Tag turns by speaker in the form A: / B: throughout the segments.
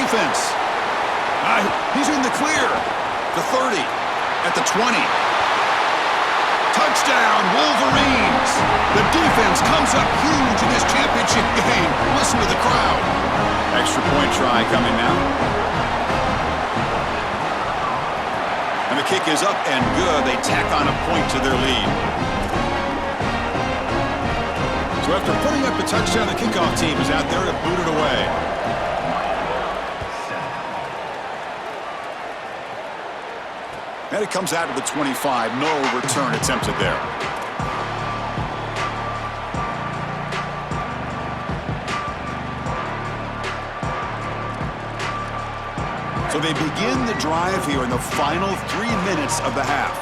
A: defense. He's in the clear. The 30, at the 20. Touchdown, Wolverines! The defense comes up huge in this championship game. Listen to the crowd.
B: Extra point try coming now. And the kick is up and good. They tack on a point to their lead. So after putting up the touchdown, the kickoff team is out there to boot it away. And it comes out of the 25. No return attempted there. So they begin the drive here in the final 3 minutes of the half.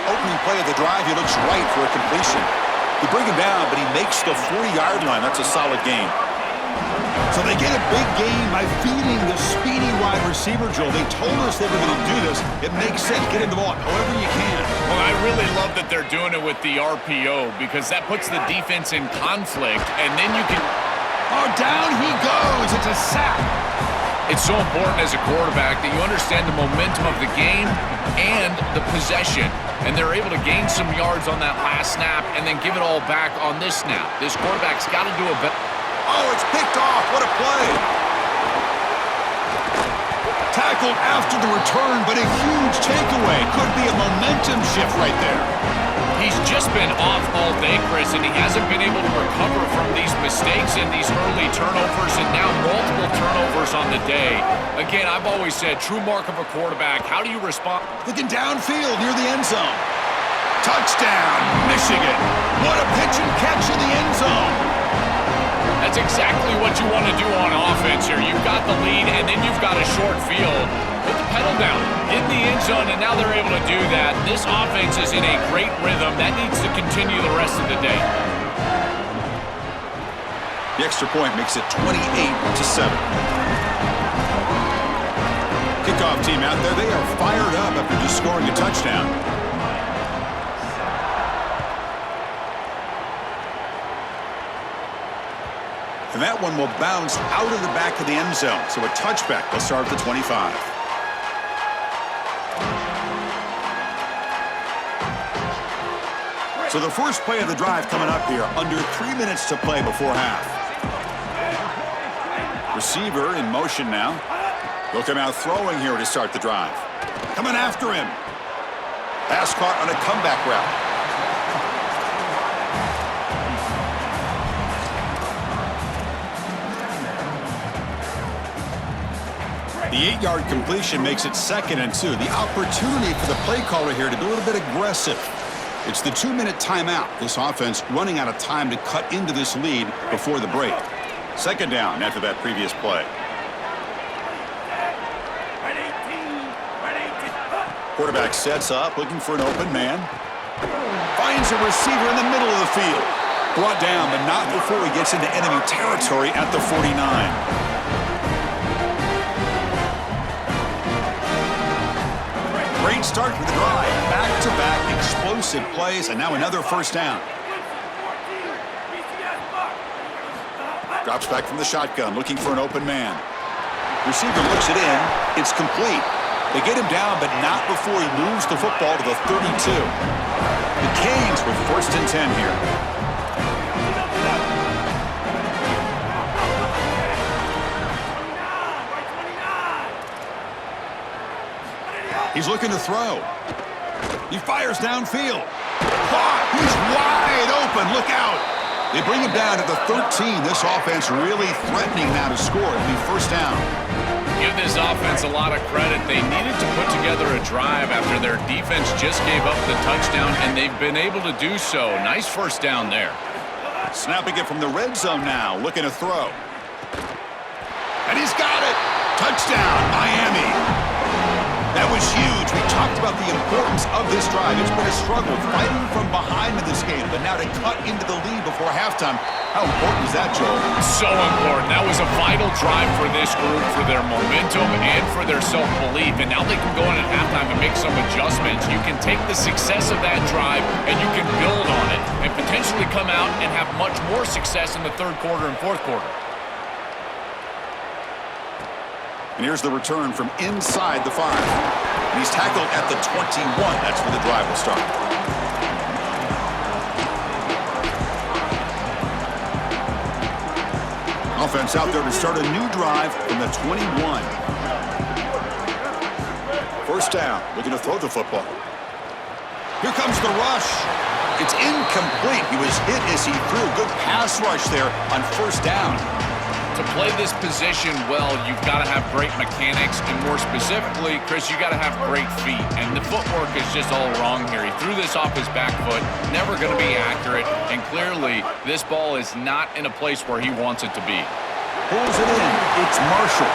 B: Opening play of the drive, he looks right for a completion. They bring him down, but he makes the 40-yard line. That's a solid gain.
A: So they get a big gain by feeding the speedy wide receiver, Joel. They told us they were going to do this. It makes sense. Get him the ball however you can.
C: Well, I really love that they're doing it with the RPO because that puts the defense in conflict, and then you can...
A: Oh, down he goes. It's a sack.
C: It's so important as a quarterback that you understand the momentum of the game and the possession. And they're able to gain some yards on that last snap and then give it all back on this snap. This quarterback's got to do a better...
A: Oh, it's picked off. What a play. Tackled after the return, but a huge takeaway. Could be a momentum shift right there.
C: He's just been off all day, Chris, and he hasn't been able to recover from these mistakes and these early turnovers and now multiple turnovers on the day. Again, I've always said, true mark of a quarterback, how do you respond?
A: Looking downfield near the end zone. Touchdown, Michigan. What a pitch and catch in the end zone.
C: That's exactly what you want to do on offense here. You've got the lead, and then you've got a short field. Put the pedal down, get in the end zone, and now they're able to do that. This offense is in a great rhythm. That needs to continue the rest of the day.
B: The extra point makes it 28-7. Kickoff team out there, they are fired up after just scoring a touchdown. And that one will bounce out of the back of the end zone. So a touchback will start at the 25. So the first play of the drive coming up here. Under 3 minutes to play before half. Receiver in motion now. They'll come out throwing here to start the drive. Coming after him. Pass caught on a comeback route. The 8-yard completion makes it 2nd and 2. The opportunity for the play caller here to be a little bit aggressive. It's the 2-minute timeout. This offense running out of time to cut into this lead before the break. 2nd down after that previous play. Quarterback sets up, looking for an open man. Finds a receiver in the middle of the field. Brought down, but not before he gets into enemy territory at the 49. Great start for the drive. Back-to-back explosive plays, and now another first down. Drops back from the shotgun, looking for an open man. Receiver looks it in. It's complete. They get him down, but not before he moves the football to the 32. The Canes with 1st and 10 here. He's looking to throw. He fires downfield. Caught. He's wide open. Look out. They bring him down to the 13. This offense really threatening now to score. It'll be first down.
C: Give this offense a lot of credit. They needed to put together a drive after their defense just gave up the touchdown, and they've been able to do so. Nice first down there.
B: Snapping it from the red zone now. Looking to throw.
A: And he's got it. Touchdown, Miami. That was huge. We talked about the importance of this drive. It's been a struggle fighting from behind in this game, but now to cut into the lead before halftime, how important is that, Joe?
C: So important. That was a vital drive for this group, for their momentum and for their self-belief. And now they can go in at halftime and make some adjustments. You can take the success of that drive and you can build on it and potentially come out and have much more success in the third quarter and fourth quarter.
B: And here's the return from inside the 5. And he's tackled at the 21. That's where the drive will start. Offense out there to start a new drive from the 21. First down, looking to throw the football.
A: Here comes the rush. It's incomplete. He was hit as he threw. Good pass rush there on first down.
C: To play this position well, you've got to have great mechanics, and more specifically, Chris, you got to have great feet. And the footwork is just all wrong here. He threw this off his back foot, never going to be accurate, and clearly this ball is not in a place where he wants it to be.
A: Pulls it in. It's Marshall.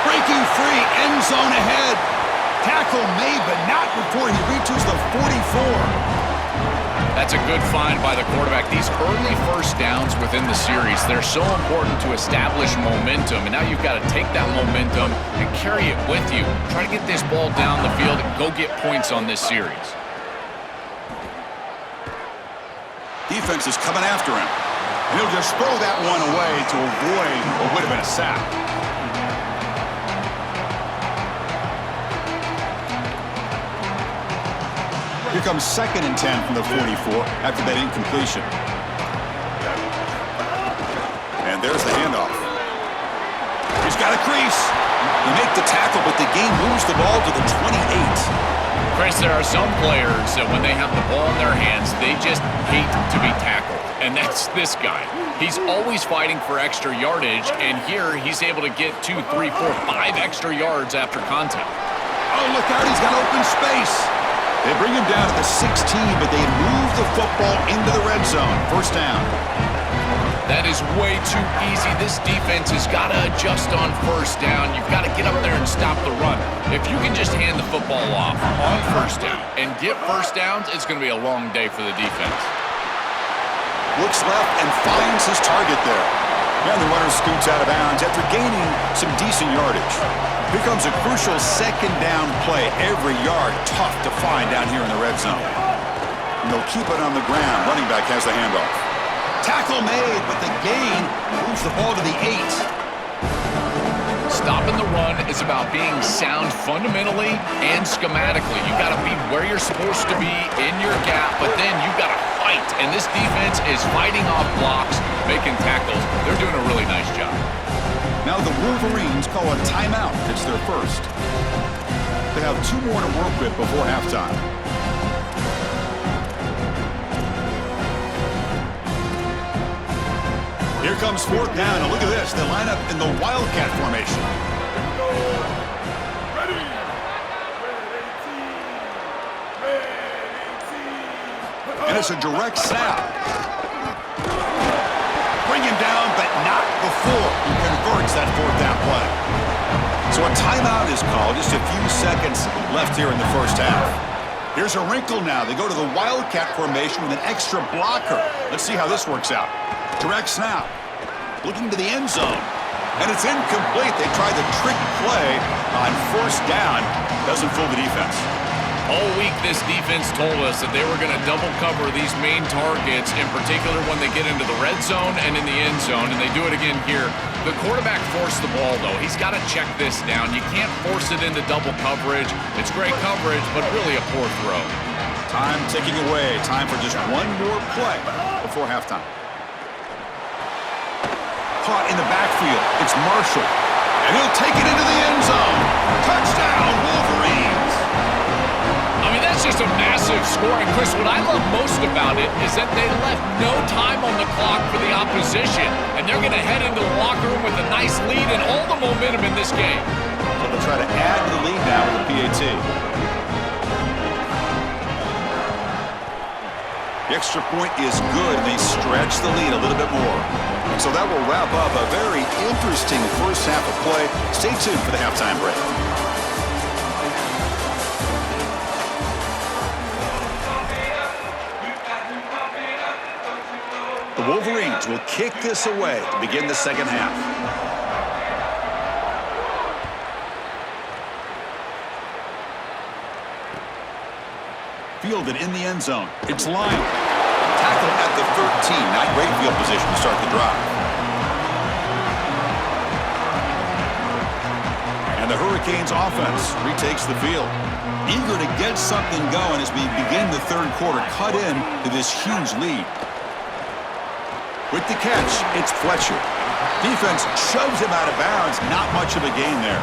A: Breaking free, end zone ahead. Tackle made, but not before he reaches the 44.
C: That's a good find by the quarterback. These early first downs within the series, they're so important to establish momentum. And now you've got to take that momentum and carry it with you. Try to get this ball down the field and go get points on this series.
B: Defense is coming after him. And he'll just throw that one away to avoid what would have been a sack. Here comes 2nd and 10 from the 44 after that incompletion. And there's the handoff.
A: He's got a crease. They make the tackle, but the game moves the ball to the 28.
C: Chris, there are some players that when they have the ball in their hands, they just hate to be tackled. And that's this guy. He's always fighting for extra yardage, and here he's able to get 2, 3, 4, 5 extra yards after contact.
A: Oh, look out. He's got open space. They bring him down to the 16, but they move the football into the red zone. First down.
C: That is way too easy. This defense has got to adjust on first down. You've got to get up there and stop the run. If you can just hand the football off on first down and get first downs, it's going to be a long day for the defense.
B: Looks left and finds his target there. And the runner scoots out of bounds after gaining some decent yardage. Here comes a crucial second down play. Every yard tough to find down here in the red zone. And they'll keep it on the ground. Running back has the handoff.
A: Tackle made, but the gain moves the ball to the 8.
C: Stopping the run is about being sound fundamentally and schematically. You got to be where you're supposed to be in your gap, but then you got to fight. And this defense is fighting off blocks, making tackles. They're doing a really nice job.
B: Now the Wolverines call a timeout. It's their first. They have 2 more to work with before halftime. Here comes 4th down, and look at this. They line up in the Wildcat formation. And it's a direct snap. Bring him down, but not before he converts that 4th down play. So a timeout is called. Just a few seconds left here in the first half. Here's a wrinkle now. They go to the Wildcat formation with an extra blocker. Let's see how this works out. Direct snap. Looking to the end zone. And it's incomplete. They tried the trick play on first down. Doesn't fool the defense.
C: All week, this defense told us that they were going to double cover these main targets, in particular when they get into the red zone and in the end zone, and they do it again here. The quarterback forced the ball, though. He's got to check this down. You can't force it into double coverage. It's great coverage, but really a poor throw.
B: Time ticking away. Time for just one more play before halftime. Caught in the backfield. It's Marshall. And he'll take it into the end zone. Touchdown, Wolverines.
C: I mean, that's just a massive score. And Chris, what I love most about it is that they left no time on the clock for the opposition. And they're going to head into the locker room with a nice lead and all the momentum in this game.
B: So they'll try to add to the lead now with the PAT. The extra point is good, and they stretch the lead a little bit more. So that will wrap up a very interesting first half of play. Stay tuned for the halftime break. Wolverines will kick this away to begin the second half. Fielded in the end zone. It's lined. Tackled at the 13. Not great field position to start the drive. And the Hurricanes offense retakes the field. Eager to get something going as we begin the third quarter. Cut in to this huge lead. With the catch, it's Fletcher. Defense shoves him out of bounds. Not much of a gain there.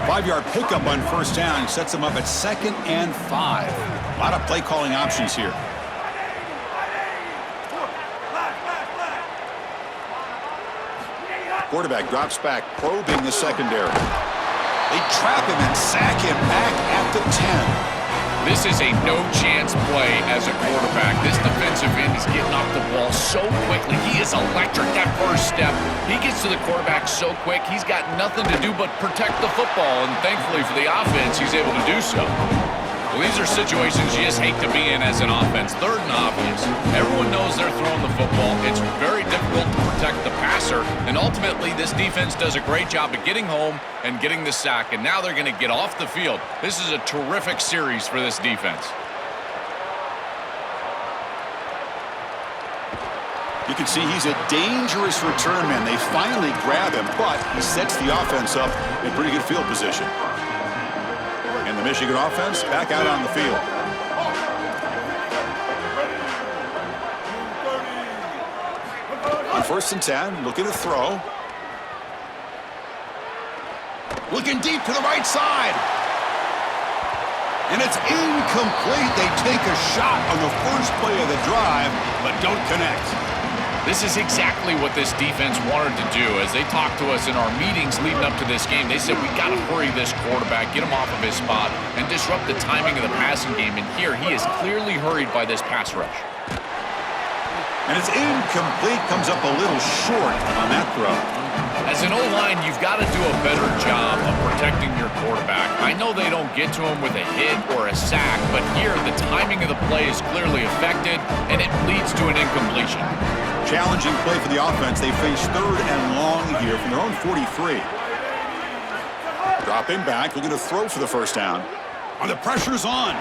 B: 5-yard pickup on first down sets him up at 2nd and 5. A lot of play calling options here. Quarterback drops back, probing the secondary. They trap him and sack him back at the 10.
C: This is a no-chance play as a quarterback. This defensive end is getting off the ball so quickly. He is electric that first step. He gets to the quarterback so quick, he's got nothing to do but protect the football, and thankfully for the offense, he's able to do so. Well, these are situations you just hate to be in as an offense. Third and obvious. Everyone knows they're throwing the football. It's very difficult to protect the passer, and ultimately this defense does a great job of getting home and getting the sack, and now they're going to get off the field. This is a terrific series for this defense.
B: You can see he's a dangerous return man. They finally grab him, but he sets the offense up in pretty good field position. And the Michigan offense back out on the field. On 1st and 10, looking to throw.
A: Looking deep to the right side. And it's incomplete. They take a shot on the first play of the drive, but don't connect.
C: This is exactly what this defense wanted to do. As they talked to us in our meetings leading up to this game, they said, we got to hurry this quarterback, get him off of his spot, and disrupt the timing of the passing game. And here, he is clearly hurried by this pass rush.
B: And it's incomplete, comes up a little short on that throw.
C: As an O-line, you've got to do a better job of protecting your quarterback. I know they don't get to him with a hit or a sack, but here, the timing of the play is clearly affected, and it leads to an incompletion.
B: Challenging play for the offense. They face 3rd and long here from their own 43. Dropping back, looking to throw for the first down.
A: And the pressure's on.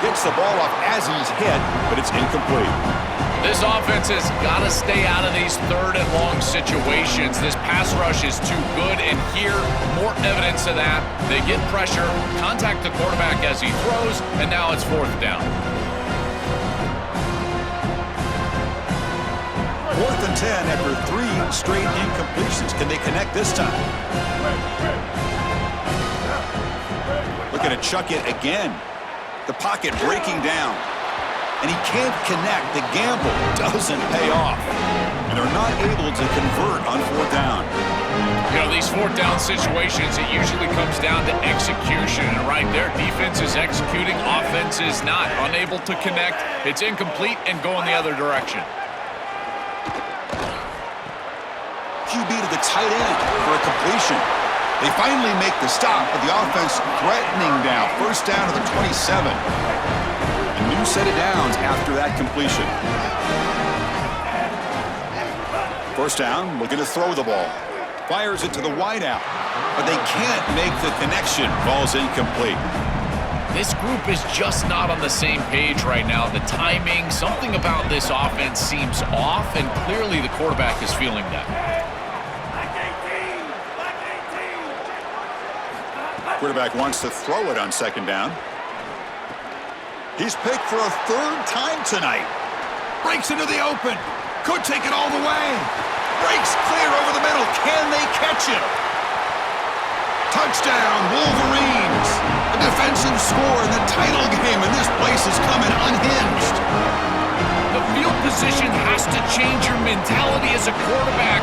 B: Gets the ball off as he's hit, but it's incomplete.
C: This offense has got to stay out of these 3rd and long situations. This pass rush is too good, and here, more evidence of that. They get pressure, contact the quarterback as he throws, and now it's 4th down.
B: 4th and 10 after 3 straight incompletions. Can they connect this time? Looking to chuck it again. The pocket breaking down. And he can't connect. The gamble doesn't pay off. And they're not able to convert on 4th down.
C: You know, these 4th down situations, it usually comes down to execution. And right there, defense is executing, offense is not. Unable to connect. It's incomplete and going the other direction.
B: QB to the tight end for a completion. They finally make the stop, but the offense threatening now. 1st down to the 27. A new set of downs after that completion. 1st down, looking to throw the ball. Fires it to the wideout, but they can't make the connection. Ball's incomplete.
C: This group is just not on the same page right now. The timing, something about this offense seems off, and clearly the quarterback is feeling that.
B: Quarterback wants to throw it on 2nd down. He's picked for a 3rd time tonight.
A: Breaks into the open. Could take it all the way. Breaks clear over the middle. Can they catch him? Touchdown, Wolverines. A defensive score in the title game, and this place is coming unhinged.
C: The field position has to change your mentality as a quarterback.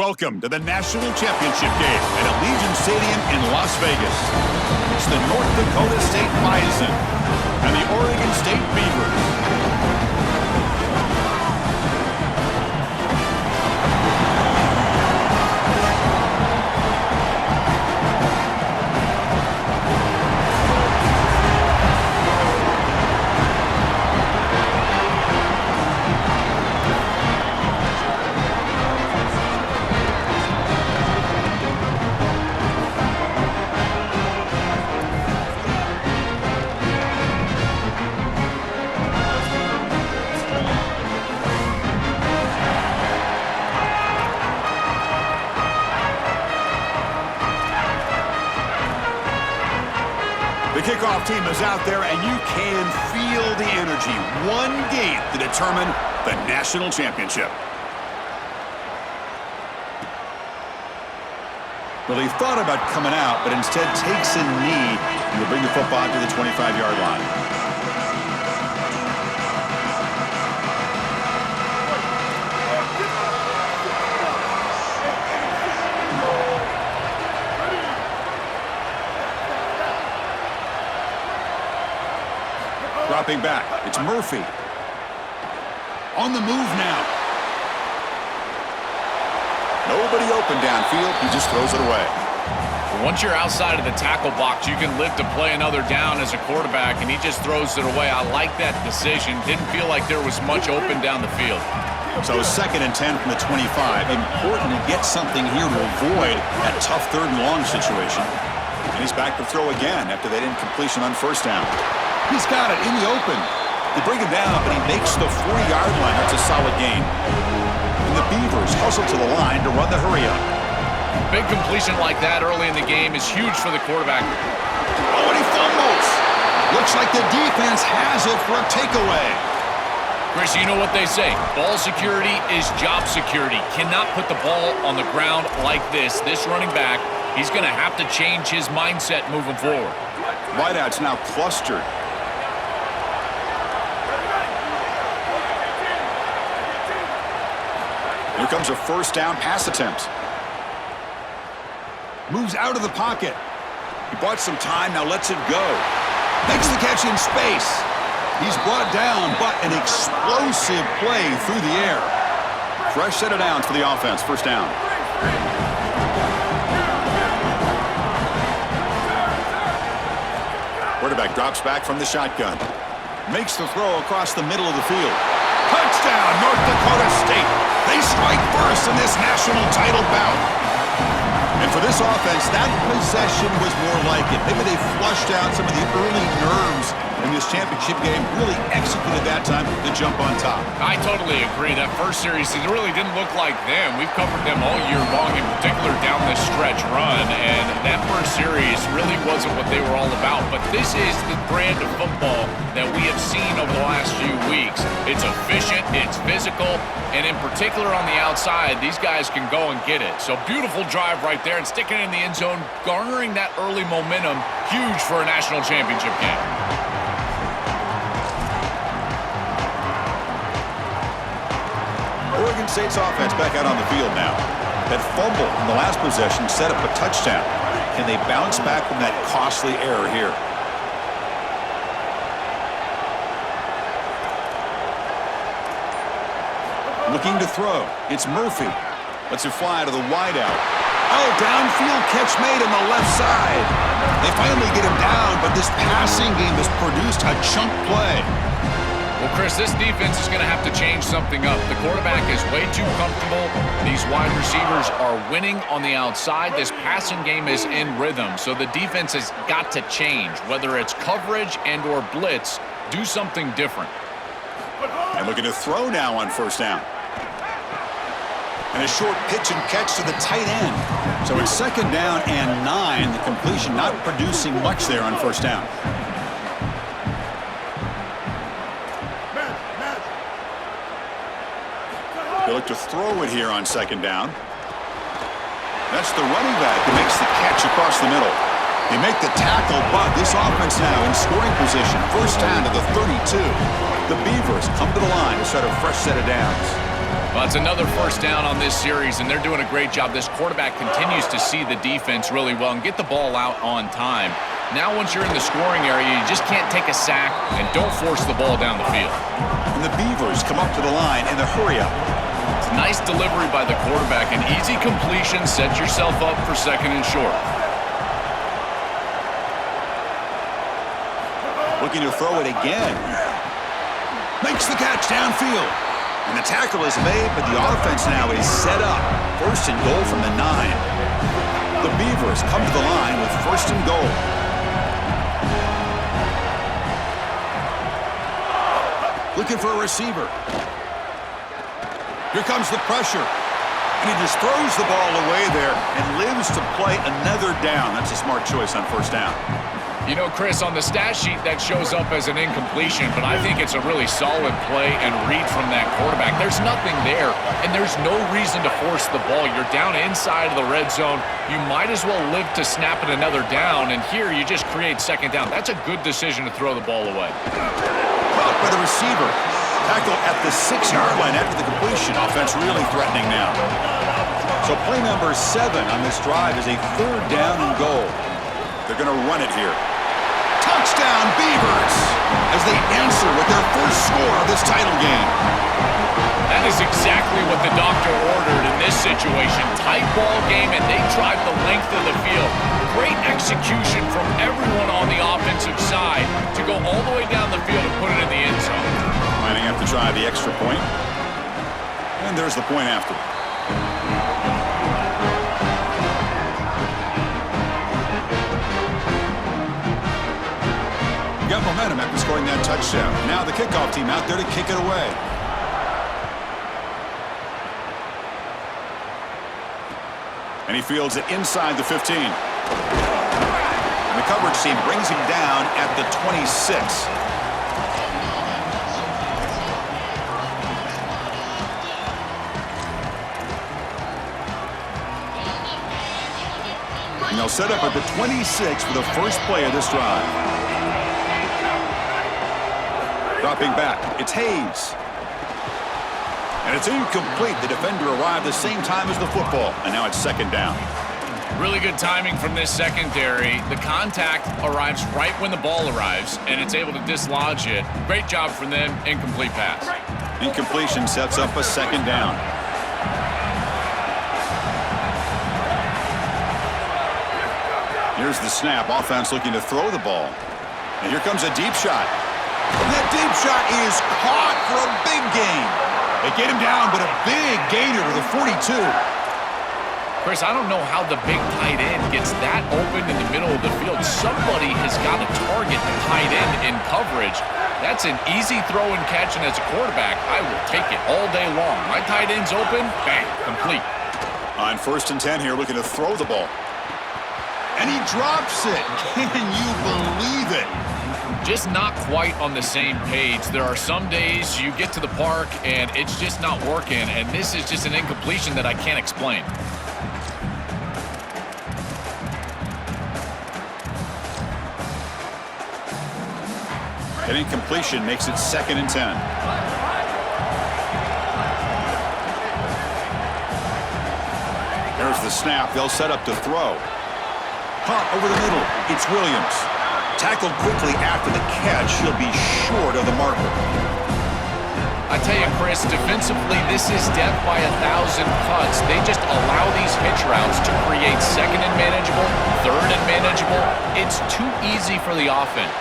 B: Welcome to the National Championship game at Allegiant Stadium in Las Vegas. It's the North Dakota State Bison and the Oregon State Beavers. The kickoff team is out there, and you can feel the energy. One game to determine the national championship. Well, he thought about coming out, but instead takes a knee and will bring the football to the 25-yard line. Dropping back, it's Murphy. On the move now. Nobody open downfield, he just throws it away.
C: Once you're outside of the tackle box, you can live to play another down as a quarterback, and he just throws it away. I like that decision. Didn't feel like there was much open down the field.
B: So 2nd and 10 from the 25. Important to get something here to avoid that tough 3rd and long situation. And he's back to throw again after that incompletion on 1st down. He's got it in the open. They bring him down, but he makes the 40-yard line. That's a solid gain. And the Beavers hustle to the line to run the hurry-up.
C: Big completion like that early in the game is huge for the quarterback.
B: Oh, and he fumbles. Looks like the defense has it for a takeaway.
C: Chris, you know what they say. Ball security is job security. Cannot put the ball on the ground like this. This running back, he's going to have to change his mindset moving forward.
B: Wideout's now clustered. Here comes a 1st down pass attempt. Moves out of the pocket. He bought some time, now lets it go. Makes the catch in space. He's brought down, but an explosive play through the air. Fresh set of downs for the offense, 1st down. Quarterback drops back from the shotgun. Makes the throw across the middle of the field. Touchdown, North Dakota State. They strike first in this national title bout. And for this offense, that possession was more like it. Maybe they flushed out some of the early nerves in this championship game, really executed that time to jump on top.
C: I totally agree. That first series, it really didn't look like them. We've covered them all year long, in particular down this stretch run, and that first series really wasn't what they were all about. But this is the brand of football that we have seen over the last few weeks. It's efficient, it's physical, and in particular on the outside, these guys can go and get it. So beautiful drive right there and sticking it in the end zone, garnering that early momentum, huge for a national championship game.
B: Oregon State's offense back out on the field now. That fumble in the last possession set up a touchdown. Can they bounce back from that costly error here? Looking to throw. It's Murphy. Lets it fly to the wideout. Oh, downfield catch made on the left side. They finally get him down, but this passing game has produced a chunk play.
C: Well, Chris, this defense is going to have to change something up. The quarterback is way too comfortable. These wide receivers are winning on the outside. This passing game is in rhythm, so the defense has got to change. Whether it's coverage and or blitz, do something different.
B: And looking to throw now on 1st down. And a short pitch and catch to the tight end. So it's 2nd down and 9. The completion not producing much there on 1st down. They look to throw it here on 2nd down. That's the running back who makes the catch across the middle. They make the tackle, but this offense now in scoring position. 1st down to the 32. The Beavers come to the line to start a fresh set of downs.
C: Well, it's another first down on this series, and they're doing a great job. This quarterback continues to see the defense really well and get the ball out on time. Now, once you're in the scoring area, you just can't take a sack and don't force the ball down the field.
B: And the Beavers come up to the line in the hurry-up.
C: It's a nice delivery by the quarterback. An easy completion. Set yourself up for second and short.
B: Looking to throw it again.
A: Makes the catch downfield.
B: And the tackle is made, but the offense now is set up. First and goal from the 9. The Beavers come to the line with first and goal.
A: Looking for a receiver. Here comes the pressure.
B: And he just throws the ball away there and lives to play another down. That's a smart choice on first down.
C: You know, Chris, on the stat sheet, that shows up as an incompletion, but I think it's a really solid play and read from that quarterback. There's nothing there, and there's no reason to force the ball. You're down inside of the red zone. You might as well live to snap it another down, and here you just create second down. That's a good decision to throw the ball away.
B: Caught by the receiver. Tackle at the 6-yard line after the completion. Offense really threatening now. So play number 7 on this drive is a third down and goal. They're going to run it here.
A: Touchdown, Beavers, as they answer with their first score of this title game.
C: That is exactly what the doctor ordered in this situation. Tight ball game, and they drive the length of the field. Great execution from everyone on the offensive side to go all the way down the field and put it in the end zone.
B: Lining up to try the extra point. And there's the point after. Got momentum after scoring that touchdown. Now the kickoff team out there to kick it away. And he fields it inside the 15. And the coverage team brings him down at the 26. And they'll set up at the 26 for the first play of this drive. Dropping back, it's Hayes. And it's incomplete. The defender arrived the same time as the football, and now it's second down.
C: Really good timing from this secondary. The contact arrives right when the ball arrives, and it's able to dislodge it. Great job from them. Incomplete pass.
B: Incompletion sets up a second down. Here's the snap. Offense looking to throw the ball. And here comes a deep shot.
A: And that deep shot is caught for a big gain. They get him down, but a big gainer to the 42.
C: Chris, I don't know how the big tight end gets that open in the middle of the field. Somebody has got to target the tight end in coverage. That's an easy throw and catch, and as a quarterback, I will take it all day long. My tight end's open, bang, complete.
B: On first and 10 here, looking to throw the ball.
A: And he drops it. Can you believe it?
C: Just not quite on the same page. There are some days you get to the park and it's just not working, and this is just an incompletion that I can't explain.
B: An incompletion makes it second and 10. There's the snap. They'll set up to throw. Caught over the middle. It's Williams. Tackled quickly after the catch. He'll be short of the marker.
C: I tell you, Chris, defensively, this is death by 1,000 cuts. They just allow these hitch routes to create second and manageable, third and manageable. It's too easy for the offense.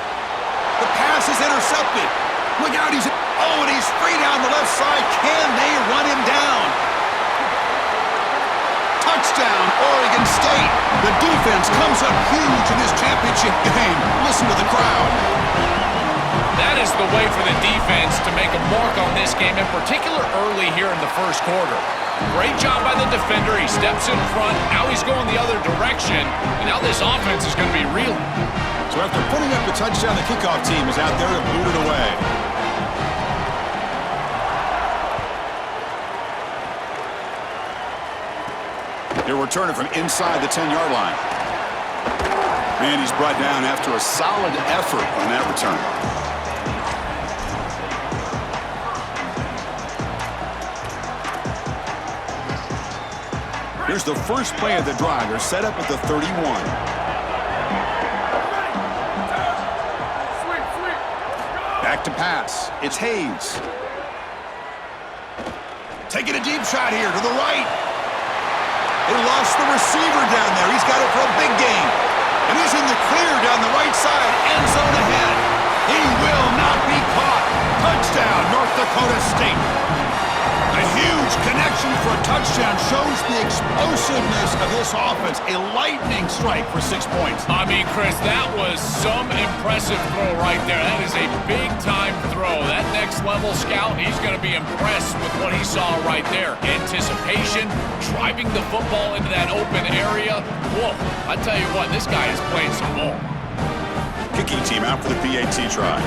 A: The pass is intercepted. Look out, and he's free down the left side. Can they run him down? Touchdown, Oregon State. The defense comes up huge in this championship game. Listen to the crowd.
C: That is the way for the defense to make a mark on this game, in particular early here in the first quarter. Great job by the defender. He steps in front. Now he's going the other direction, and now this offense is going to be reeling.
B: So after putting up the touchdown, the kickoff team is out there to boot it away. They're returning from inside the 10-yard line. And he's brought down after a solid effort on that return. Here's the first play of the drive. They're set up at the 31. Back to pass. It's Hayes.
A: Taking a deep shot here to the right. They lost the receiver down there. He's got it for a big gain. And he's in the clear down the right side. End zone ahead. He will not be caught. Touchdown, North Dakota State. A huge connection for a touchdown shows the explosiveness of this offense. A lightning strike for 6 points.
C: I mean, Chris, that was some impressive throw right there. That is a big-time throw. That next-level scout, he's going to be impressed with what he saw right there. Anticipation, driving the football into that open area. Whoa, I tell you what, this guy is playing some ball.
B: Kicking team out for the PAT try.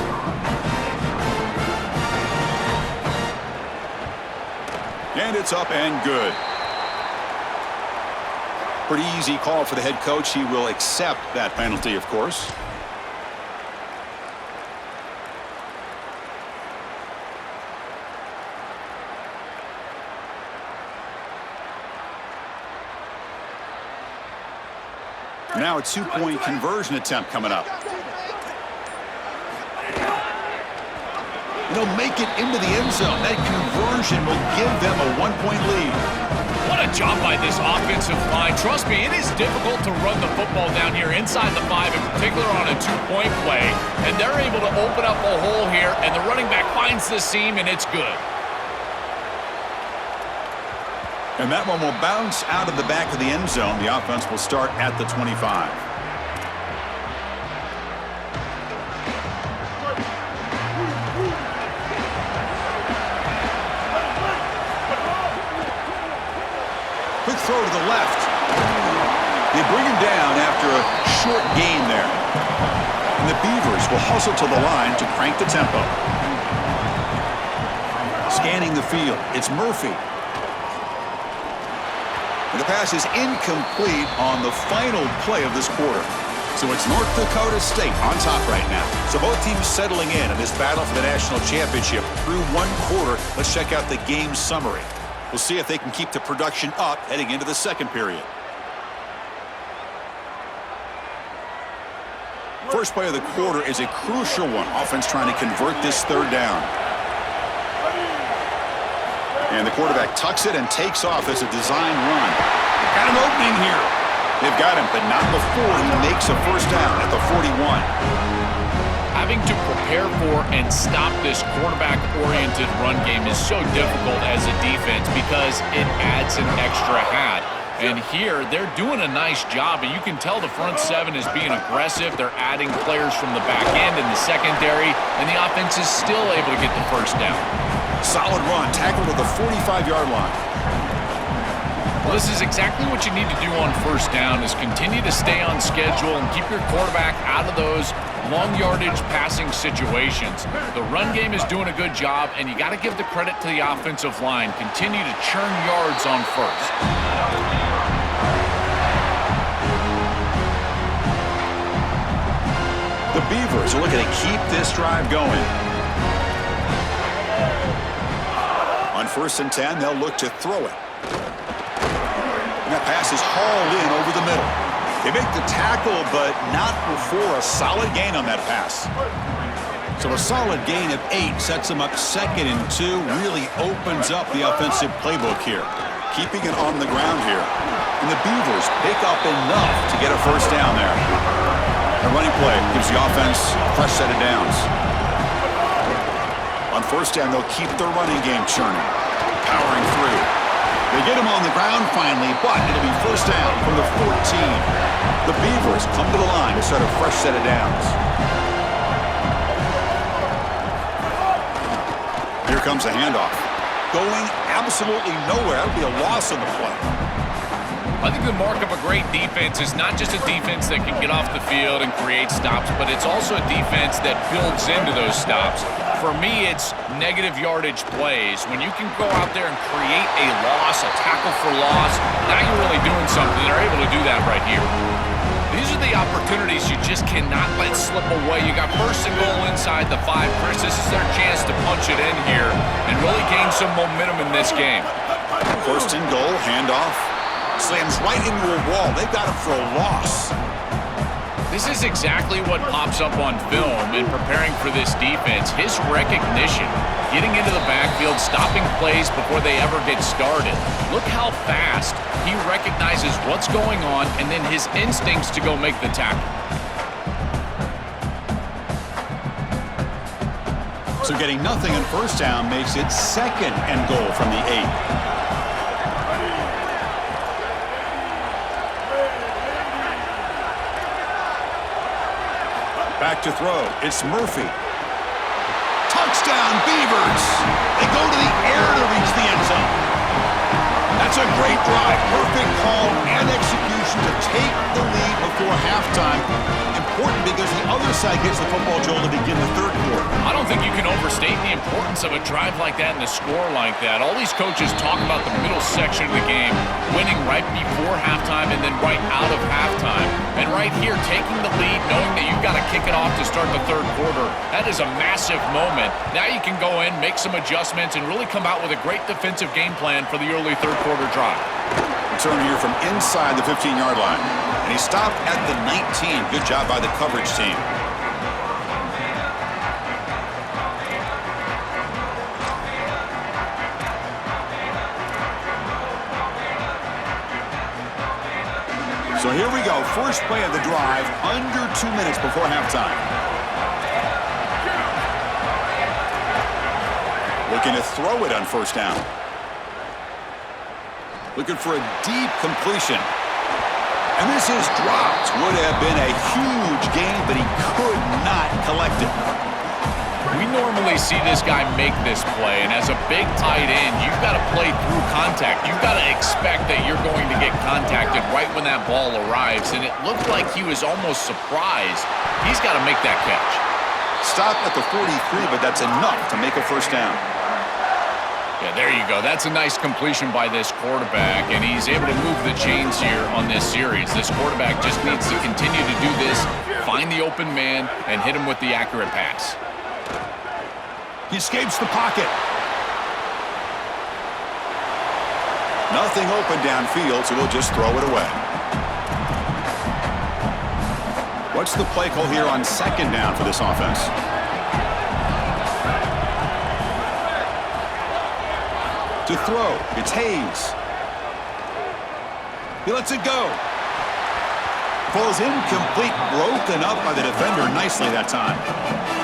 B: And it's up and good. Pretty easy call for the head coach. He will accept that penalty, of course. Now a two-point conversion attempt coming up.
A: Make it into the end zone. That conversion will give them a 1-point lead.
C: What a job by this offensive line. Trust me, it is difficult to run the football down here inside the 5, in particular on a two-point play. And they're able to open up a hole here, and the running back finds the seam, and it's good.
B: And that one will bounce out of the back of the end zone. The offense will start at the 25.
A: Quick throw to the left. They bring him down after a short gain there.
B: And the Beavers will hustle to the line to crank the tempo.
A: Scanning the field. It's Murphy. And the pass is incomplete on the final play of this quarter.
B: So it's North Dakota State on top right now.
A: So both teams settling in this battle for the national championship through one quarter. Let's check out the game summary.
B: We'll see if they can keep the production up heading into the second period. First play of the quarter is a crucial one. Offense trying to convert this third down. And the quarterback tucks it and takes off as a design run.
A: Got an opening here.
B: They've got him, but not before he makes a first down at the 41.
C: Having to prepare for and stop this quarterback-oriented run game is so difficult as a defense because it adds an extra hat. And here, they're doing a nice job, and you can tell the front seven is being aggressive. They're adding players from the back end and the secondary, and the offense is still able to get the first down.
B: Solid run, tackled at the 45-yard line.
C: Well, this is exactly what you need to do on first down is continue to stay on schedule and keep your quarterback out of those long yardage passing situations. The run game is doing a good job, and you got to give the credit to the offensive line. Continue to churn yards on first.
B: The Beavers are looking to keep this drive going. On 1st and 10, they'll look to throw it. And that pass is hauled in over the middle. They make the tackle, but not before a solid gain on that pass.
A: So a solid gain of 8 sets them up 2nd and 2. Really opens up the offensive playbook here.
B: Keeping it on the ground here. And the Beavers pick up enough to get a first down there. A running play gives the offense a fresh set of downs. On 1st down, they'll keep their running game churning. Powering through.
A: They get him on the ground finally, but it'll be first down from the 14.
B: The Beavers come to the line to start a fresh set of downs. Here comes a handoff.
A: Going absolutely nowhere. That would be a loss on the play.
C: I think the mark of a great defense is not just a defense that can get off the field and create stops, but it's also a defense that builds into those stops. For me, it's negative yardage plays. When you can go out there and create a loss, a tackle for loss, now you're really doing something. They're able to do that right here. These are the opportunities you just cannot let slip away. You got 1st and goal inside the 5. Chris, this is their chance to punch it in here and really gain some momentum in this game.
B: 1st and goal, handoff. Slams right into a wall. They've got him for a loss.
C: This is exactly what pops up on film in preparing for this defense. His recognition, getting into the backfield, stopping plays before they ever get started. Look how fast he recognizes what's going on and then his instincts to go make the tackle.
B: So getting nothing on first down makes it 2nd and goal from the 8. Back to throw. It's Murphy.
A: Touchdown, Beavers! They go to the air to reach the end zone. That's a great drive. Perfect call and execution to take the lead before halftime. Important because the other side gets the football, Joel, to begin the third quarter.
C: I don't think you can overstate the importance of a drive like that and a score like that. All these coaches talk about the middle section of the game, winning right before halftime and then right out of halftime. And right here, taking the lead, knowing that you've got to kick it off to start the third quarter, that is a massive moment. Now you can go in, make some adjustments, and really come out with a great defensive game plan for the early third quarter drive.
B: Return here from inside the 15-yard line. And he stopped at the 19. Good job by the coverage team. So here we go. First play of the drive, under 2 minutes before halftime. Looking to throw it on first down. Looking for a deep completion. And this is dropped. Would have been a huge gain, but he could not collect it.
C: We normally see this guy make this play, and as a big tight end, you've got to play through contact. You've got to expect that you're going to get contacted right when that ball arrives, and it looked like he was almost surprised. He's got to make that catch.
B: Stop at the 43, but that's enough to make a first down.
C: Yeah, there you go. That's a nice completion by this quarterback, and he's able to move the chains here on this series. This quarterback just needs to continue to do this, find the open man, and hit him with the accurate pass.
B: He escapes the pocket. Nothing open downfield, so we'll just throw it away. What's the play call here on second down for this offense? To throw, it's Hayes. He lets it go. Falls incomplete, broken up by the defender nicely that time.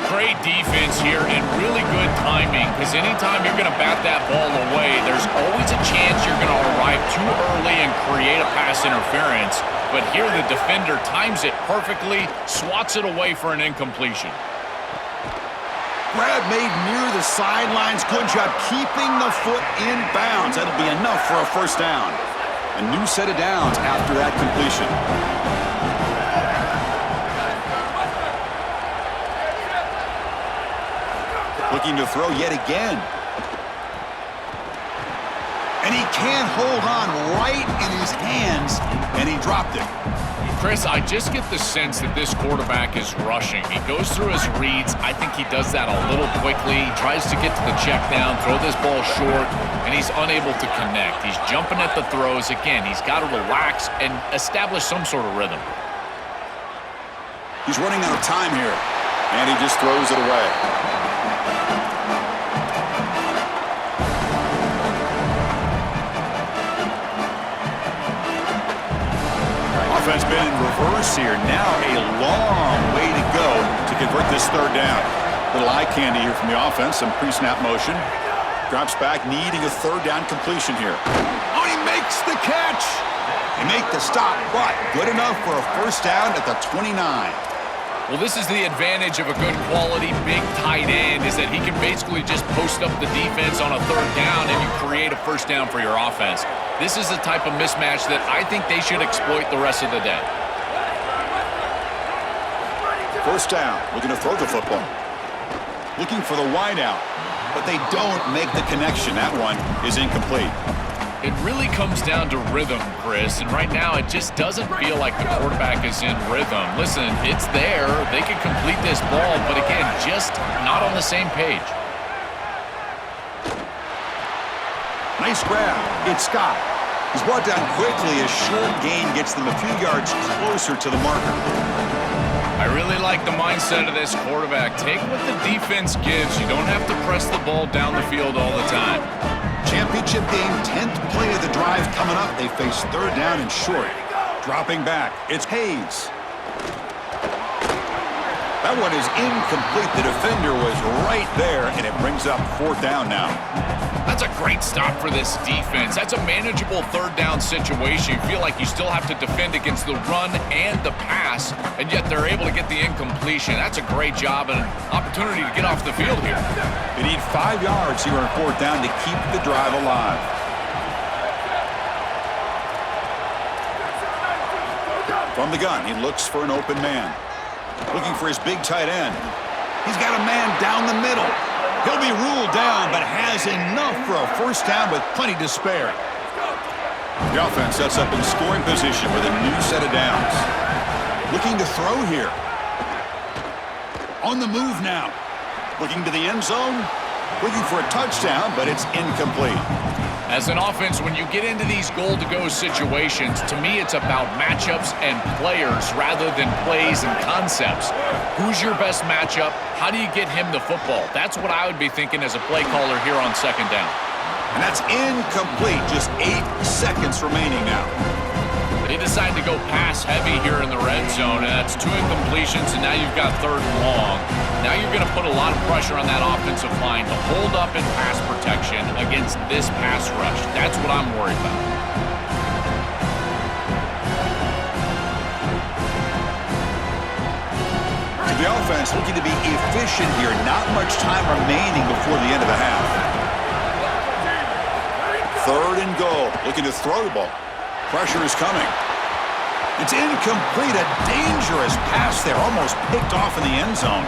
C: Great defense here and really good timing, because anytime you're going to bat that ball away, there's always a chance you're going to arrive too early and create a pass interference. But here the defender times it perfectly, swats it away for an incompletion.
B: Grab made near the sidelines. Good job keeping the foot in bounds. That'll be enough for a first down. A new set of downs after that completion. Looking to throw yet again. And he can't hold on right in his hands, and he dropped it.
C: Chris, I just get the sense that this quarterback is rushing. He goes through his reads. I think he does that a little quickly. He tries to get to the check down, throw this ball short, and he's unable to connect. He's jumping at the throws. Again, he's got to relax and establish some sort of rhythm.
B: He's running out of time here, and he just throws it away. Offense been in reverse here. Now a long way to go to convert this third down. Little eye candy here from the offense. Some pre-snap motion. Drops back, needing a third down completion here. Oh, he makes the catch. They make the stop, but good enough for a first down at the 29.
C: Well, this is the advantage of a good quality big tight end, is that he can basically just post up the defense on a third down and you create a first down for your offense. This is the type of mismatch that I think they should exploit the rest of the day.
B: First down, looking to throw the football. Looking for the wideout, but they don't make the connection. That one is incomplete.
C: It really comes down to rhythm, Chris, and right now it just doesn't feel like the quarterback is in rhythm. Listen, it's there. They could complete this ball, but again, just not on the same page.
B: Nice grab. It's Scott. He's brought down quickly. A short gain gets them a few yards closer to the marker.
C: I really like the mindset of this quarterback. Take what the defense gives. You don't have to press the ball down the field all the time.
B: Championship game, 10th play of the drive coming up. They face third down and short. Dropping back, it's Hayes. That one is incomplete. The defender was right there, and it brings up fourth down now.
C: That's a great stop for this defense. That's a manageable third down situation. You feel like you still have to defend against the run and the pass, and yet they're able to get the incompletion. That's a great job and an opportunity to get off the field here.
B: They need 5 yards here on fourth down to keep the drive alive. From the gun, he looks for an open man. Looking for his big tight end. He's got a man down the middle. He'll be ruled down, but has enough for a first down with plenty to spare. The offense sets up in scoring position with a new set of downs. Looking to throw here. On the move now. Looking to the end zone. Looking for a touchdown, but it's incomplete.
C: As an offense, when you get into these goal-to-go situations, to me it's about matchups and players rather than plays and concepts. Who's your best matchup? How do you get him the football? That's what I would be thinking as a play caller here on second down.
B: And that's incomplete. Just 8 seconds remaining now.
C: They decided to go pass heavy here in the red zone, and that's 2 incompletions, and now you've got third and long. Now you're going to put a lot of pressure on that offensive line to hold up in pass protection against this pass rush. That's what I'm worried about.
B: The offense looking to be efficient here. Not much time remaining before the end of the half. Third and goal. Looking to throw the ball. Pressure is coming. It's incomplete. A dangerous pass there. Almost picked off in the end zone.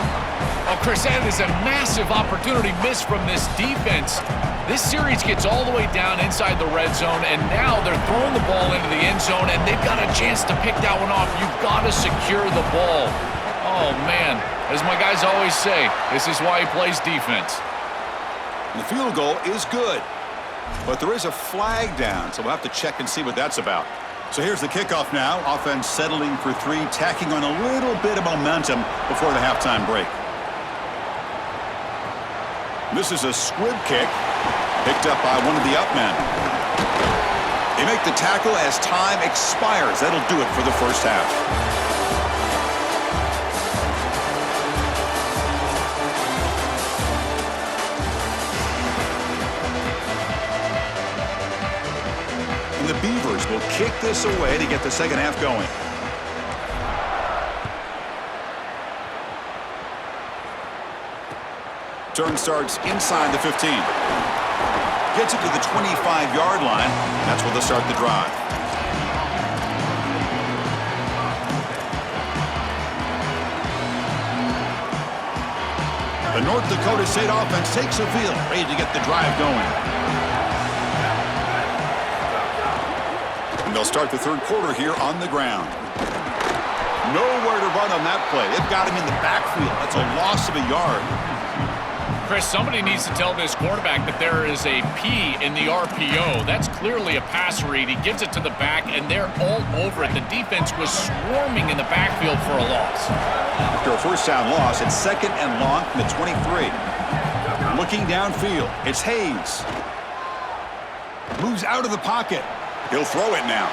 C: Oh, Chris, that is a massive opportunity missed from this defense. This series gets all the way down inside the red zone, and now they're throwing the ball into the end zone, and they've got a chance to pick that one off. You've got to secure the ball. Oh, man. As my guys always say, this is why he plays defense.
B: The field goal is good. But there is a flag down, so we'll have to check and see what that's about. So here's the kickoff now. Offense settling for 3, tacking on a little bit of momentum before the halftime break. This is a squib kick picked up by one of the up men. They make the tackle as time expires. That'll do it for the first half. The Beavers will kick this away to get the second half going. Turn starts inside the 15. Gets it to the 25-yard line. That's where they'll start the drive. The North Dakota State offense takes the field, ready to get the drive going. They'll start the third quarter here on the ground. Nowhere to run on that play. They've got him in the backfield. That's a loss of a yard.
C: Chris, somebody needs to tell this quarterback that there is a P in the RPO. That's clearly a pass read. He gives it to the back, and they're all over it. The defense was swarming in the backfield for a loss.
B: After a first down loss, it's second and long from the 23. Looking downfield, it's Hayes. Moves out of the pocket. He'll throw it now.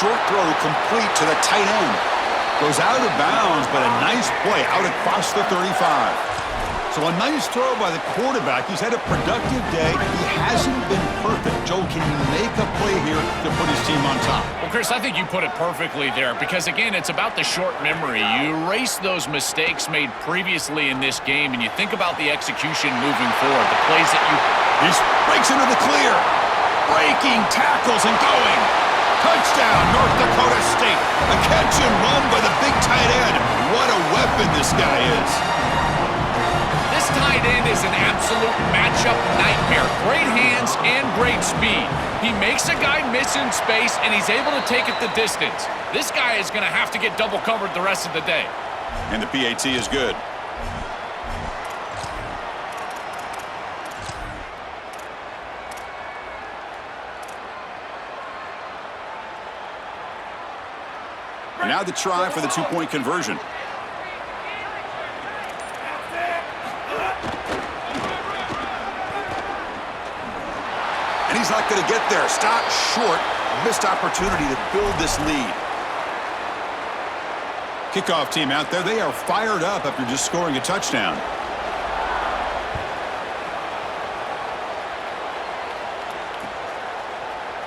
B: Short throw complete to the tight end. Goes out of bounds, but a nice play out across the 35. So a nice throw by the quarterback. He's had a productive day. He hasn't been perfect. Joe, can you make a play here to put his team on top?
C: Well, Chris, I think you put it perfectly there because, again, it's about the short memory. You erase those mistakes made previously in this game, and you think about the execution moving forward, the plays that you...
B: He breaks into the clear. Breaking tackles and going. Touchdown, North Dakota State. A catch and run by the big tight end. What a weapon this guy is.
C: This tight end is an absolute matchup nightmare. Great hands and great speed. He makes a guy miss in space, and he's able to take it the distance. This guy is going to have to get double covered the rest of the day.
B: And the PAT is good. Now the try for the two-point conversion. And he's not going to get there. Stop short. Missed opportunity to build this lead. Kickoff team out there. They are fired up after just scoring a touchdown.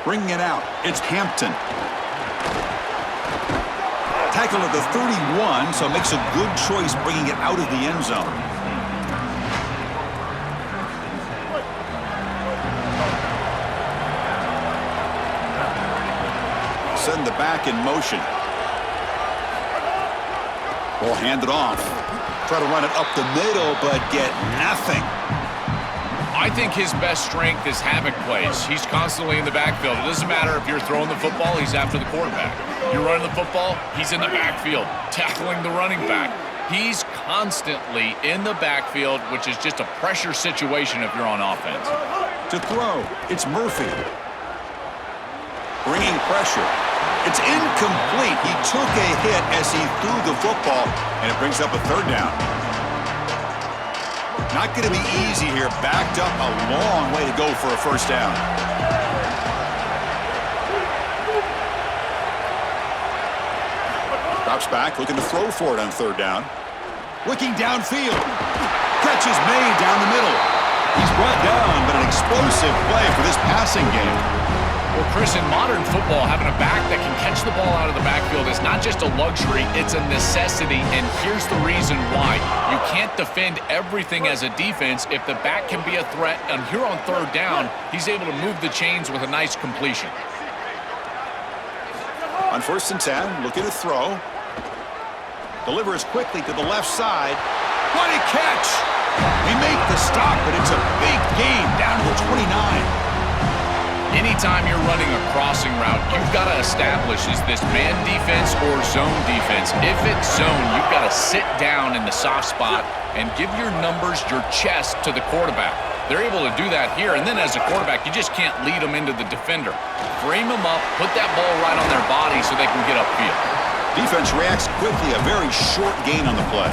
B: Bringing it out. It's Hampton. Tackle at the 31, so makes a good choice bringing it out of the end zone. Send the back in motion. Ball handed off. Try to run it up the middle, but get nothing.
C: I think his best strength is havoc plays. He's constantly in the backfield. It doesn't matter if you're throwing the football, he's after the quarterback. You're running the football, he's in the backfield, tackling the running back. He's constantly in the backfield, which is just a pressure situation if you're on offense.
B: To throw, it's Murphy. Bringing pressure. It's incomplete. He took a hit as he threw the football, and it brings up a third down. Not going to be easy here. Backed up a long way to go for a first down. Drops back, looking to throw for it on third down. Looking downfield. Catch is made down the middle. He's brought down, but an explosive play for this passing game.
C: Well, Chris, in modern football, having a back that can catch the ball out of the backfield is not just a luxury, it's a necessity, and here's the reason why. You can't defend everything as a defense if the back can be a threat, and here on third down, he's able to move the chains with a nice completion.
B: On 1st and 10, looking to throw. Delivers quickly to the left side. What a catch! They make the stop, but it's a big gain down to the 29.
C: Anytime you're running a crossing route, you've got to establish, is this man defense or zone defense? If it's zone, you've got to sit down in the soft spot and give your numbers, your chest to the quarterback. They're able to do that here, and then as a quarterback, you just can't lead them into the defender. Frame them up, put that ball right on their body so they can get upfield.
B: Defense reacts quickly, a very short gain on the play.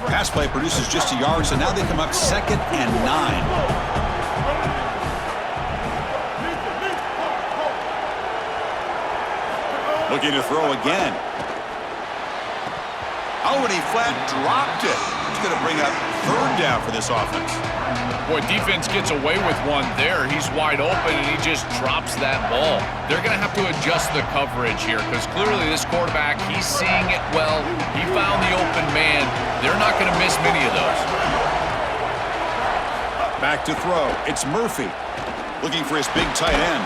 B: Pass play produces just a yard, so now they come up 2nd and 9. Looking to throw again. Already flat, dropped it. It's going to bring up third down for this offense.
C: Boy, defense gets away with one there. He's wide open, and he just drops that ball. They're going to have to adjust the coverage here because clearly this quarterback, he's seeing it well. He found the open man. They're not going to miss many of those.
B: Back to throw. It's Murphy looking for his big tight end.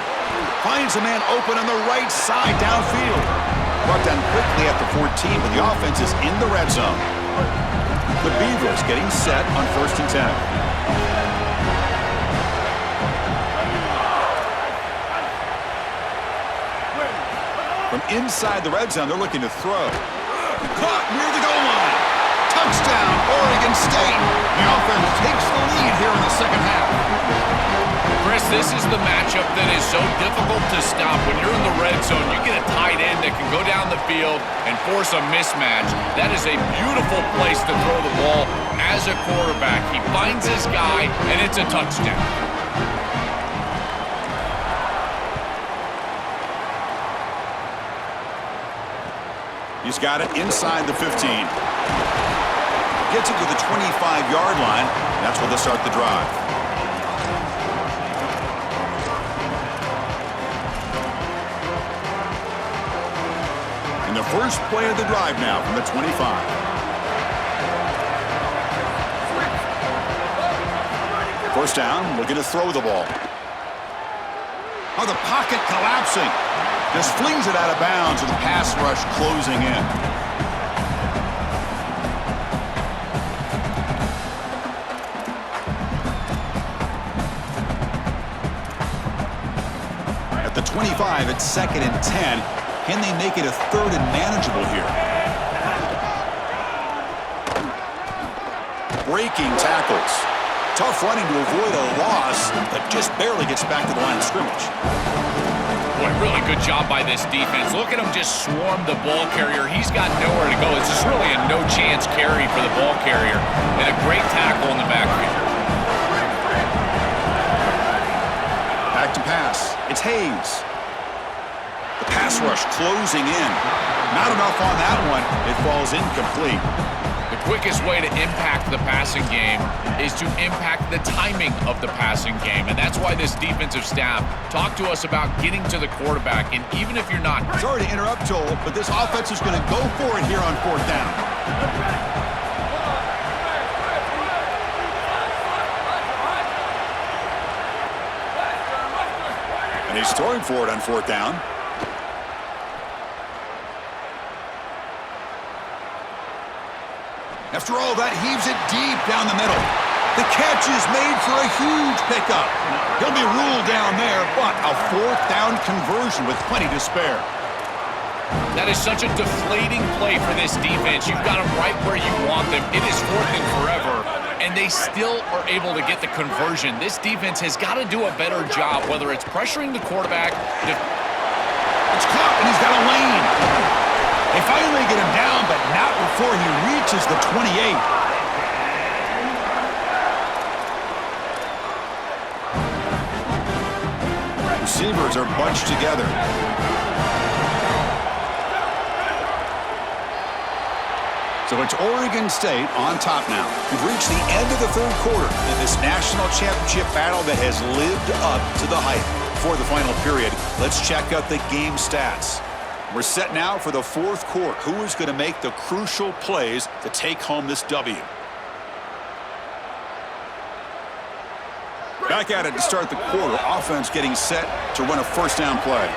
B: Finds a man open on the right side downfield. Brought down quickly at the 14, but the offense is in the red zone. The Beavers getting set on 1st and 10. From inside the red zone, they're looking to throw. Caught near the goal line. Touchdown, Oregon State. The offense takes the lead here in the second half.
C: Chris, this is the matchup that is so difficult to stop. When you're in the red zone, you get a tight end that can go down the field and force a mismatch. That is a beautiful place to throw the ball as a quarterback. He finds his guy, and it's a touchdown.
B: He's got it inside the 15. Gets it to the 25-yard line. That's where they'll start the drive. And the first play of the drive now from the 25. First down, looking to throw the ball. Oh, the pocket collapsing. Just flings it out of bounds with the pass rush closing in. At the 25, it's 2nd and 10. Can they make it a 3rd and manageable here? Breaking tackles. Tough running to avoid a loss, but just barely gets back to the line of scrimmage.
C: Boy, really good job by this defense. Look at him just swarm the ball carrier. He's got nowhere to go. This is really a no-chance carry for the ball carrier, and a great tackle in the backfield.
B: Back to pass. It's Hayes. The pass rush closing in. Not enough on that one. It falls incomplete.
C: The quickest way to impact the passing game is to impact the timing of the passing game. And that's why this defensive staff talked to us about getting to the quarterback. And even if you're not...
B: Sorry to interrupt, Joel, but this offense is going to go for it here on 4th down. And he's throwing for it on 4th down.
A: After all that, heaves it deep down the middle. The catch is made for a huge pickup. He'll be ruled down there, but a 4th down conversion with plenty to spare.
C: That is such a deflating play for this defense. You've got them right where you want them. It is 4th and forever, and they still are able to get the conversion. This defense has got to do a better job, whether it's pressuring the quarterback.
A: It's caught, and he's got a lane. They finally get him down, but not before he reaches the 28.
B: Receivers are bunched together. So it's Oregon State on top now. We've reached the end of the 3rd quarter in this national championship battle that has lived up to the hype. For the final period, let's check out the game stats. We're set now for the 4th quarter. Who is going to make the crucial plays to take home this W? Back at it to start the quarter. Offense getting set to run a 1st down play.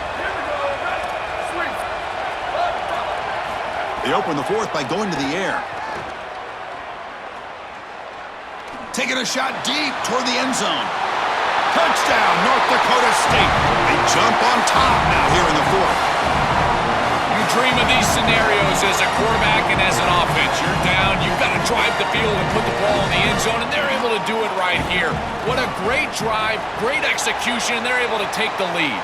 B: They open the 4th by going to the air.
A: Taking a shot deep toward the end zone. Touchdown, North Dakota State. They jump on top now here in the 4th.
C: You dream of these scenarios as a quarterback and as an offense. You're down, you've got to drive the field and put the ball in the end zone, and they're able to do it right here. What a great drive, great execution, and they're able to take the lead.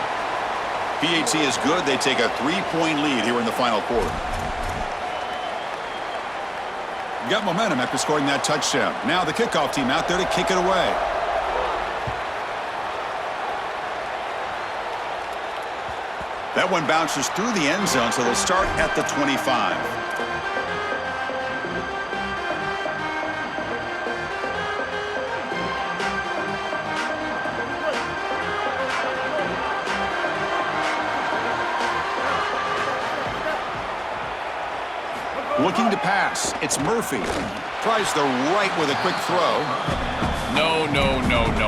B: PAT is good. They take a 3-point lead here in the final quarter. Got momentum after scoring that touchdown. Now the kickoff team out there to kick it away. That one bounces through the end zone, so they'll start at the 25. Looking to pass. It's Murphy. Tries the right with a quick throw.
C: No.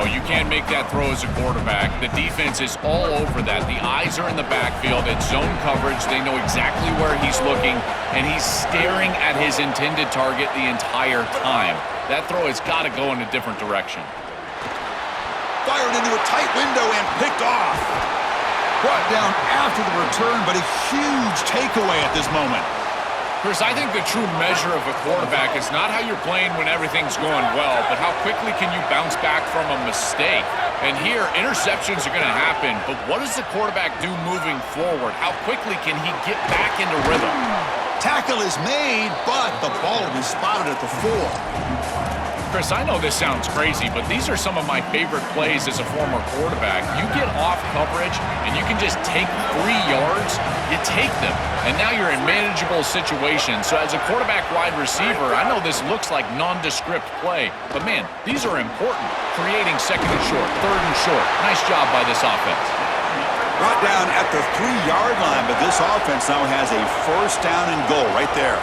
C: You can't make that throw as a quarterback. The defense is all over that. The eyes are in the backfield. It's zone coverage. They know exactly where he's looking, and he's staring at his intended target the entire time. That throw has got to go in a different direction.
A: Fired into a tight window and picked off. Brought down after the return, but a huge takeaway at this moment.
C: Chris, I think the true measure of a quarterback is not how you're playing when everything's going well, but how quickly can you bounce back from a mistake. And here, interceptions are going to happen, but what does the quarterback do moving forward? How quickly can he get back into rhythm?
A: Tackle is made, but the ball will be spotted at the 4.
C: Chris, I know this sounds crazy, but these are some of my favorite plays as a former quarterback. You get off coverage, and you can just take 3 yards, you take them, and now you're in manageable situations. So as a quarterback wide receiver, I know this looks like nondescript play, but man, these are important. Creating 2nd and short, 3rd and short. Nice job by this offense.
B: Brought down at the 3-yard line, but this offense now has a 1st down and goal right there.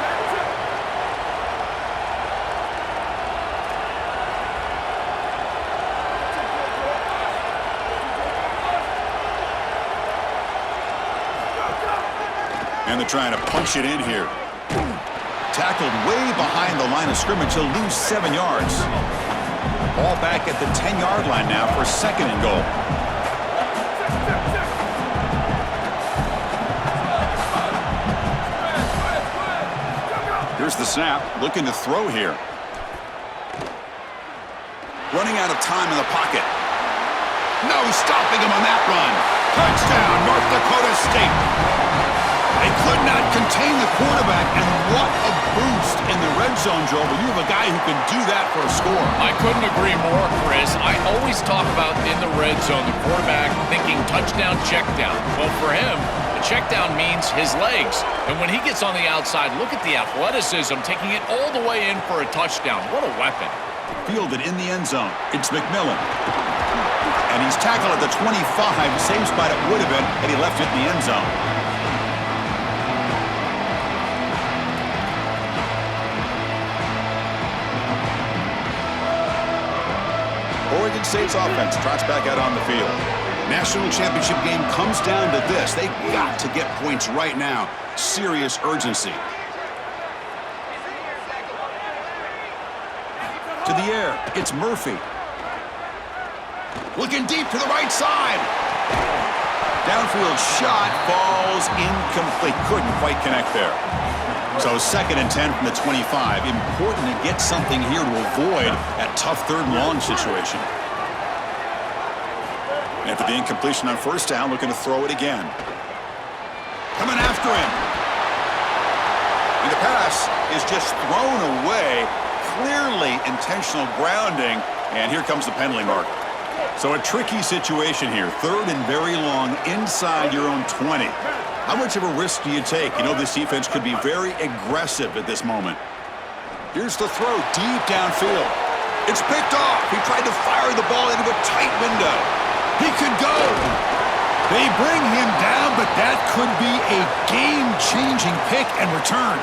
B: And they're trying to punch it in here. Tackled way behind the line of scrimmage. He'll lose 7 yards. Ball back at the 10-yard line now for 2nd and goal. Here's the snap. Looking to throw here. Running out of time in the pocket.
A: No stopping him on that run. Touchdown, North Dakota State. They could not contain the quarterback, and what a boost in the red zone, Joe. But you have a guy who can do that for a score.
C: I couldn't agree more, Chris. I always talk about in the red zone, the quarterback thinking touchdown, check down. Well, for him, a check down means his legs. And when he gets on the outside, look at the athleticism, taking it all the way in for a touchdown. What a weapon.
B: Fielded in the end zone. It's McMillan. And he's tackled at the 25, same spot it would have been had he left it in the end zone. Oregon State's offense trots back out on the field.
A: National championship game comes down to this. They've got to get points right now. Serious urgency.
B: To the air, it's Murphy.
A: Looking deep to the right side.
B: Downfield shot falls incomplete. Couldn't quite connect there. So 2nd and 10 from the 25. Important to get something here to avoid that tough 3rd and long situation. After the incompletion on 1st down, looking to throw it again.
A: Coming after him.
B: And the pass is just thrown away. Clearly intentional grounding. And here comes the penalty mark. So a tricky situation here. 3rd and very long inside your own 20. How much of a risk do you take? You know this defense could be very aggressive at this moment.
A: Here's the throw deep downfield. It's picked off. He tried to fire the ball into a tight window. He could go. They bring him down, but that could be a game-changing pick and return.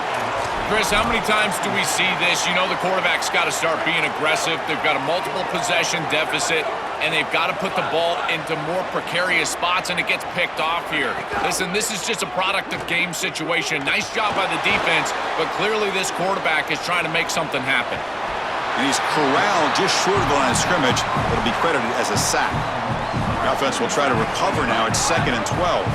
C: Chris, how many times do we see this? You know the quarterback's got to start being aggressive. They've got a multiple possession deficit, and they've got to put the ball into more precarious spots, and it gets picked off here. Listen, this is just a product of game situation. Nice job by the defense, but clearly this quarterback is trying to make something happen.
B: And he's corralled just short of the line of scrimmage. It'll be credited as a sack. The offense will try to recover now. It's 2nd and 12.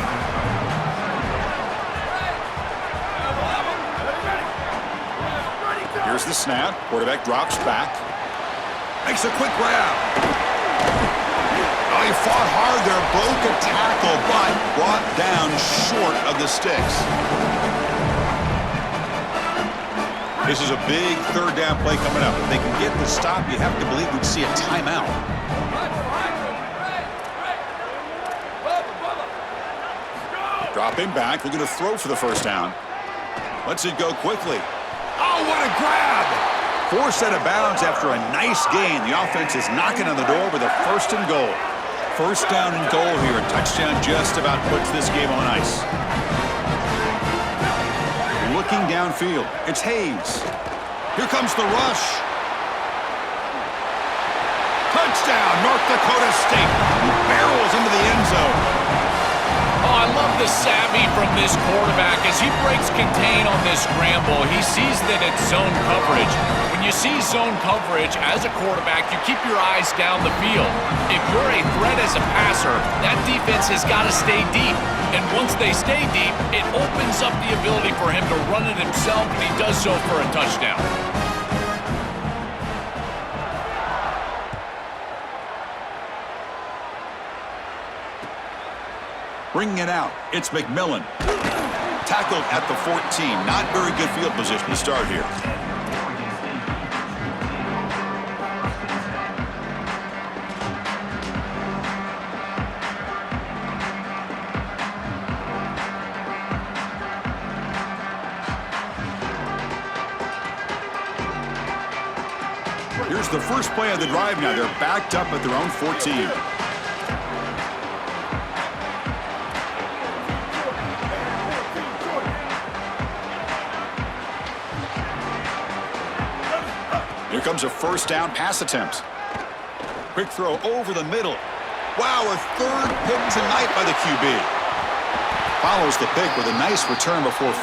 B: Here's the snap. Quarterback drops back.
A: Makes a quick grab. Oh, he fought hard there. Broke a tackle, but brought down short of the sticks.
B: This is a big 3rd down play coming up. If they can get the stop, you have to believe we'd see a timeout. Dropping back, looking to throw for the 1st down. Lets it go quickly.
A: Oh, what a grab!
B: Forced out of bounds after a nice gain. The offense is knocking on the door with a 1st and goal. 1st down and goal here. A touchdown just about puts this game on ice. Looking downfield, it's Hayes.
A: Here comes the rush. Touchdown, North Dakota State. He barrels into the end zone.
C: Oh, I love the savvy from this quarterback as he breaks contain on this scramble. He sees that it's zone coverage. When you see zone coverage as a quarterback, you keep your eyes down the field. If you're a threat as a passer, that defense has got to stay deep. And once they stay deep, it opens up the ability for him to run it himself, and he does so for a touchdown.
B: Bringing it out, it's McMillan. Tackled at the 14. Not very good field position to start here. Here's the first play of the drive now. They're backed up at their own 14. Here comes a 1st down pass attempt. Quick throw over the middle.
A: Wow, a 3rd pick tonight by the QB.
B: Follows the pick with a nice return before.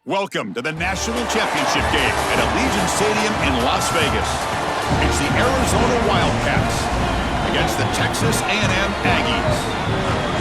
B: Welcome to the National Championship game at Allegiant Stadium in Las Vegas. It's the Arizona Wildcats against the Texas A&M Aggies.